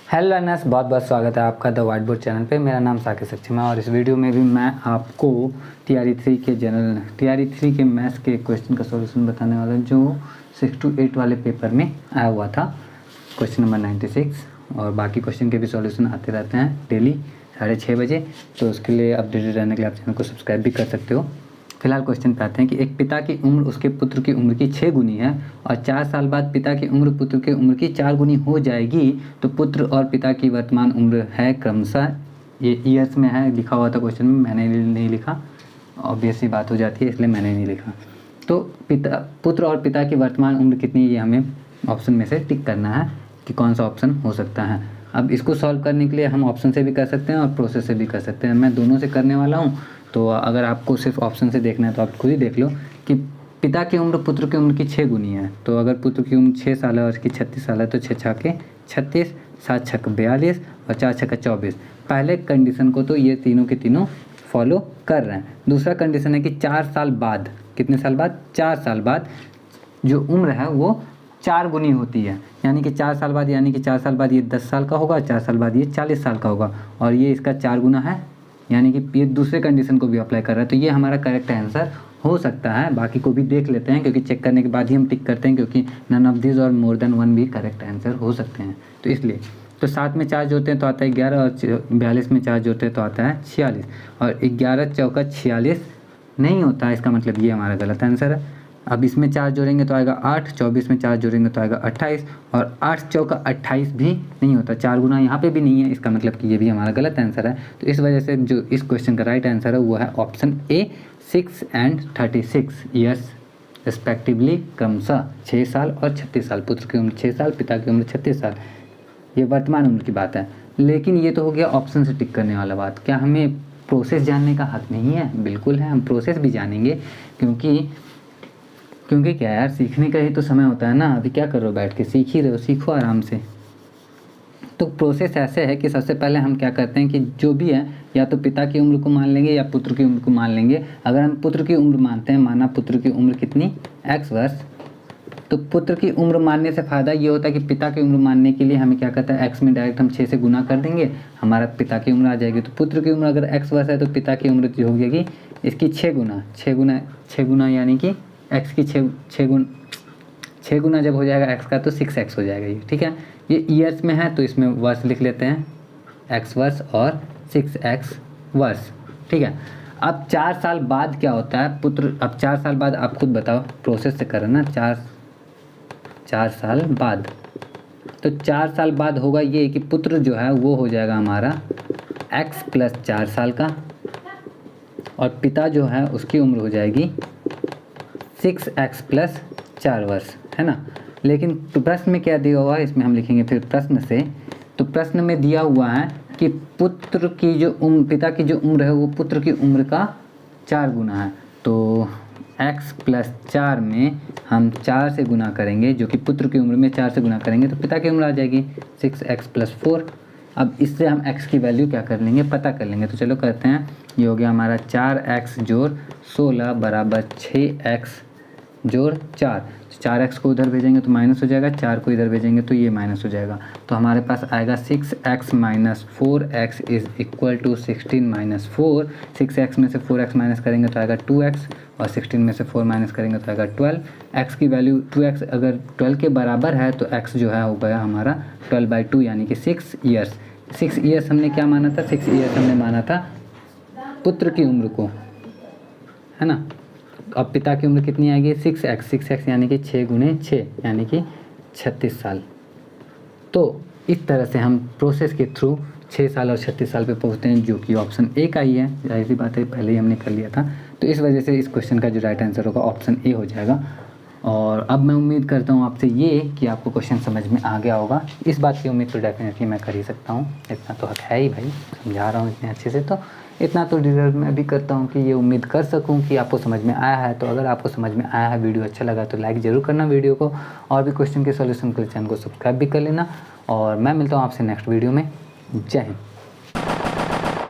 Hello learners, बहुत बहुत स्वागत है आपका द व्हाइट बोर्ड चैनल पे। मेरा नाम साकेत सक्षम है और इस वीडियो में भी मैं आपको टीआरई 3 के मैथ्स के क्वेश्चन का सॉल्यूशन बताने वाला हूं जो 6 to 8 वाले पेपर में आया हुआ था, क्वेश्चन नंबर 96। और बाकी क्वेश्चन के भी सॉल्यूशन आते रहते हैं डेली 6:30 बजे, तो उसके लिए अपडेटेड रहने के लिए आप चैनल को सब्सक्राइब भी कर सकते हो। फिलहाल क्वेश्चन पे आते हैं कि एक पिता की उम्र उसके पुत्र की उम्र की 6 गुनी है और 4 साल बाद पिता की उम्र पुत्र की उम्र की 4 गुनी हो जाएगी, तो पुत्र और पिता की वर्तमान उम्र है क्रमशः। ये ईयर्स में है, लिखा हुआ था क्वेश्चन में, मैंने नहीं लिखा, ऑब्वियस सी बात हो जाती है इसलिए मैंने नहीं लिखा। तो पुत्र और पिता की वर्तमान उम्र कितनी है, ये हमें ऑप्शन में से टिक करना है कि कौन सा ऑप्शन हो सकता है। अब इसको सॉल्व करने के लिए हम ऑप्शन से भी कर सकते हैं और प्रोसेस से भी कर सकते हैं। मैं दोनों से करने वाला हूँ, तो अगर आपको सिर्फ ऑप्शन से देखना है तो आप खुद ही देख लो कि पिता की उम्र पुत्र की उम्र की 6 गुनी है। तो अगर पुत्र की उम्र 6 साल है और इसकी 36 साल है तो 6 छक्के 36, 7 छक्के 42 और 4 छक्के 24। पहले कंडीशन को तो ये तीनों के तीनों फॉलो कर रहे हैं। दूसरा कंडीशन है कि 4 साल बाद, कितने साल बाद, 4 साल बाद जो उम्र है वो 4 गुनी होती है। यानी कि 4 साल बाद, यानी कि 4 साल बाद ये 10 साल का होगा, 4 साल बाद ये 40 साल का होगा और ये इसका 4 गुना है, यानी कि ये दूसरे कंडीशन को भी अप्लाई कर रहा है। तो ये हमारा करेक्ट आंसर हो सकता है। बाकी को भी देख लेते हैं क्योंकि चेक करने के बाद ही हम टिक करते हैं, क्योंकि नन ऑफ दिस और मोर देन 1 भी करेक्ट आंसर हो सकते हैं। तो इसलिए तो 7 में 4 जोड़ते हैं तो आता है 11 और 42 में 4 जोड़ते हैं तो आता है 46 और 11 चौका 46 नहीं होता है, इसका मतलब ये हमारा गलत आंसर है। अब इसमें 4 जोड़ेंगे तो आएगा 8, 24 में 4 जोड़ेंगे तो आएगा 28 और 8 चौका 28 भी नहीं होता, 4 गुना यहाँ पे भी नहीं है, इसका मतलब कि ये भी हमारा गलत आंसर है। तो इस वजह से जो इस क्वेश्चन का राइट आंसर है वो है option A, 6 and 36 years respectively, क्रमशः 6 साल और 36 साल। पुत्र की उम्र 6 साल, पिता की उम्र 36 साल, ये वर्तमान उम्र की बात है। लेकिन ये तो हो गया ऑप्शन से टिक करने वाला बात। क्या हमें प्रोसेस जानने का हक नहीं है? बिल्कुल है, हम प्रोसेस भी जानेंगे क्योंकि क्या यार, सीखने का ही तो समय होता है ना। अभी क्या कर रहे हो, बैठ के सीख ही रहे हो, सीखो आराम से। तो प्रोसेस ऐसे है कि सबसे पहले हम क्या करते हैं कि जो भी है या तो पिता की उम्र को मान लेंगे या पुत्र की उम्र को मान लेंगे। अगर हम पुत्र की उम्र मानते हैं, माना पुत्र की उम्र कितनी, x वर्ष, तो पुत्र की उम्र मानने से फ़ायदा ये होता है कि पिता की उम्र मानने के लिए हमें क्या करता है, x में डायरेक्ट हम 6 से गुना कर देंगे, हमारा पिता की उम्र आ जाएगी। तो पुत्र की उम्र अगर x वर्ष है तो पिता की उम्र जो हो जाएगी इसकी 6 गुना यानी कि x की 6 गुना जब हो जाएगा x का तो 6x हो जाएगा ये, ठीक है। ये ईयर्स में है तो इसमें वर्ष लिख लेते हैं, x वर्ष और 6x वर्ष, ठीक है। अब 4 साल बाद क्या होता है पुत्र, अब 4 साल बाद आप खुद बताओ, प्रोसेस से करें ना। 4 साल बाद, तो 4 साल बाद होगा ये कि पुत्र जो है वो हो जाएगा हमारा x + 4 साल का और पिता जो है उसकी उम्र हो जाएगी 6x + 4 वर्ष, है ना। लेकिन प्रश्न में क्या दिया हुआ है, इसमें हम लिखेंगे फिर प्रश्न से। तो प्रश्न में दिया हुआ है कि पुत्र की जो उम्र, पिता की जो उम्र है वो पुत्र की उम्र का 4 गुना है। तो x + 4 में हम 4 से गुना करेंगे, जो कि पुत्र की उम्र में 4 से गुना करेंगे तो पिता की उम्र आ जाएगी 6x + 4। अब इससे हम x की वैल्यू क्या कर लेंगे, पता कर लेंगे। तो चलो करते हैं, ये हो गया हमारा 4x + 16 = 6x + 4। 4x को उधर भेजेंगे तो माइनस हो जाएगा, 4 को इधर भेजेंगे तो ये माइनस हो जाएगा। तो हमारे पास आएगा 6x - 4x = 16 - 4। 6x में से 4x माइनस करेंगे तो आएगा 2x और 16 में से 4 माइनस करेंगे तो आएगा 12। x की वैल्यू 2x अगर 12 के बराबर है तो x जो है हो गया हमारा 12/2 यानी कि 6 ईयर्स। 6 ईयर्स हमने क्या माना था, 6 ईयर्स हमने माना था पुत्र की उम्र को, है ना। अब पिता की उम्र कितनी आएगी, 6x यानी कि 6 × 6 यानी कि 36 साल। तो इस तरह से हम प्रोसेस के थ्रू 6 साल और 36 साल पे पहुंचते हैं, जो कि ऑप्शन ए का ही है। जाहिर सी बात है, पहले ही हमने कर लिया था। तो इस वजह से इस क्वेश्चन का जो राइट आंसर होगा ऑप्शन ए हो जाएगा। और अब मैं उम्मीद करता हूँ आपसे ये कि आपको क्वेश्चन समझ में आ गया होगा। इस बात की उम्मीद तो डेफिनेटली मैं कर ही सकता हूँ, इतना तो हक है ही भाई, समझा रहा हूँ इतने अच्छे से, तो इतना तो डिज़र्व मैं भी करता हूँ कि ये उम्मीद कर सकूँ कि आपको समझ में आया है। तो अगर आपको समझ में आया है, वीडियो अच्छा लगा तो लाइक ज़रूर करना वीडियो को, और भी क्वेश्चन के सॉल्यूशन के लिए चैनल को सब्सक्राइब भी कर लेना। और मैं मिलता हूँ आपसे नेक्स्ट वीडियो में। जय हिंद।